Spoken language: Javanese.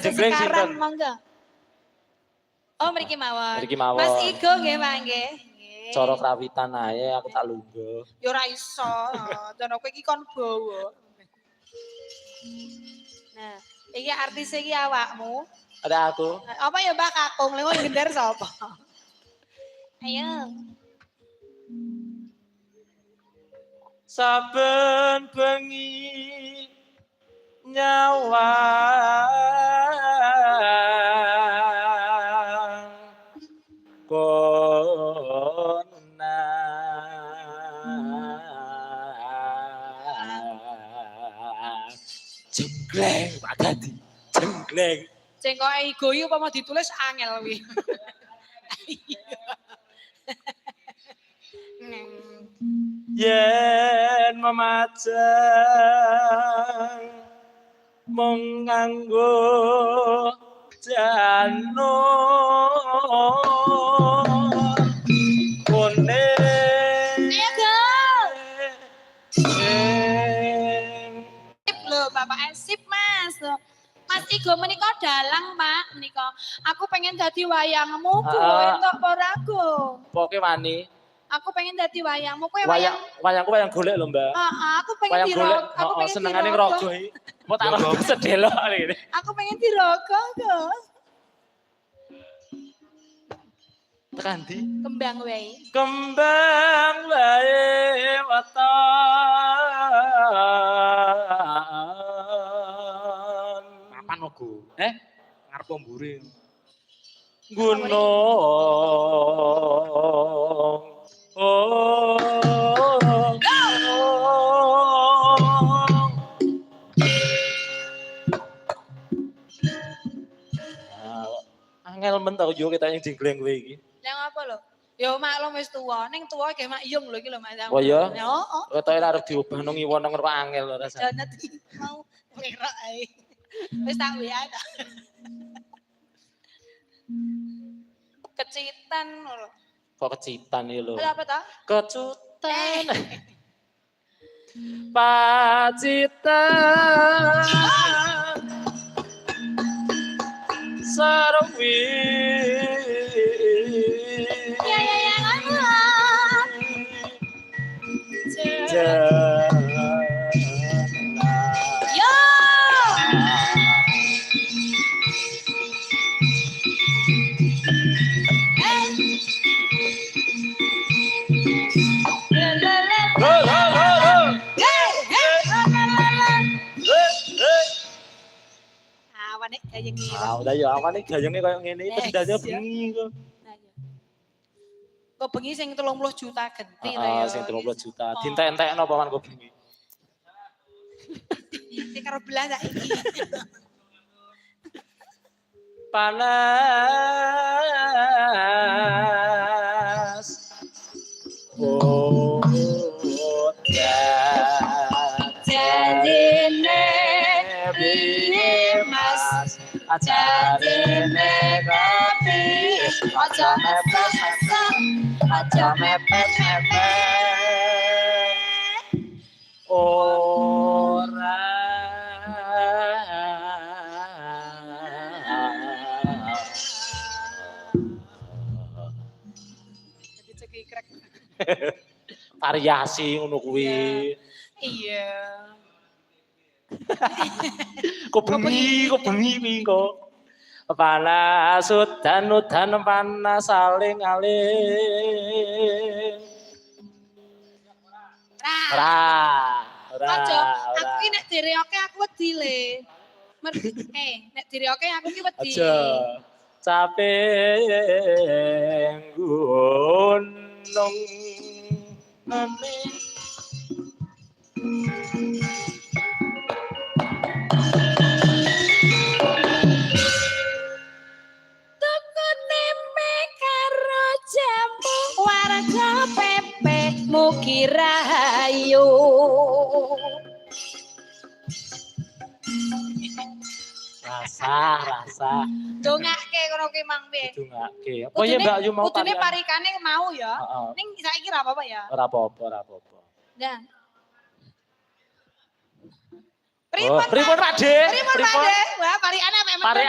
Jenggreng sekarang sinten? monggo. Oh mriki mawon. Mriki mawon. Mas Igo nggih mangke. Cara krawitan ae aku tak lungguh. Ya ora iso, jono kowe iki kon bawa. Nah, iki artis iki awakmu. Ada aku. Apa ya Mbak Kakung, lha wong gendar sapa? Ayo. Saben bengi nyawa kona jenggleng Pak Dadi jenggleng Cengkoke igoyu apa mau ditulis angel kuwi. yen memajang mung nganggo janur kuning Sip lho Bapak sip Mas. Mas Igo menika dalang Pak menika. Aku pengen dadi wayangmu kowe entuk ora aku. Pokoke wani. Aku pengen dadi wayangmu kowe wayang. Wayangku wayang golek lho, Mbak. Heeh, aku pengen wayang golek. aku pengen senengane ngrogo iki. Mau tak rogo sedelok ngene. Aku pengen dirogo kok. Tekan ndi? Kembang wae. Kembang wae weton. Kapan ogo? Ngarep mburi. Gunung. Angel men tau yo kita yang jenggleng kowe iki. Yang apa lho? Ya maklum wis tuwa, ning tuwa ge mak iyung lho iki lho Mas. Oh iya? Heeh. Ketoke arep diubah nang iwon nang angel ora rasane. Jangan mau ngerok ae. Wis tak WA ta. Kecitan lho. Kok kecitan iki lho. Apa ta? Kecutan. Pacitan. Sarwi. Ya. Yo. Awane gayeng iki. Udah ya awane gayenge koyo ngene iki tendanya bengi kok. Kok bengi sing 30 juta genti to ya. Sing 30 juta. Dintek-entekno apa man kok bengi. Iki karo belah saiki. Panas. Oh, janjine piye Mas ajarine rapi aja mepet ora Jadi cekikrek. variasi ngono kuwi. Iya. Kok bengi kuwi kok. Panas udan panas saling aling. Ora. Aku ki nek direoke aku wedi le. Nek direoke aku ki wedi. Aja. Capek gunung ame. Warga pepe mugi rahayu. Rasa. Dongake ngono kuwi mang piye? Dongake. Oh iya Mbak Yu mau kudune parikane mau ya. Ning saiki ora apa-apa ya. Ora apa-apa. Nah. Pripun, Pripun, Pak? Raden? Pripun, Pripun? Raden? Wah, parikane apa emang Parik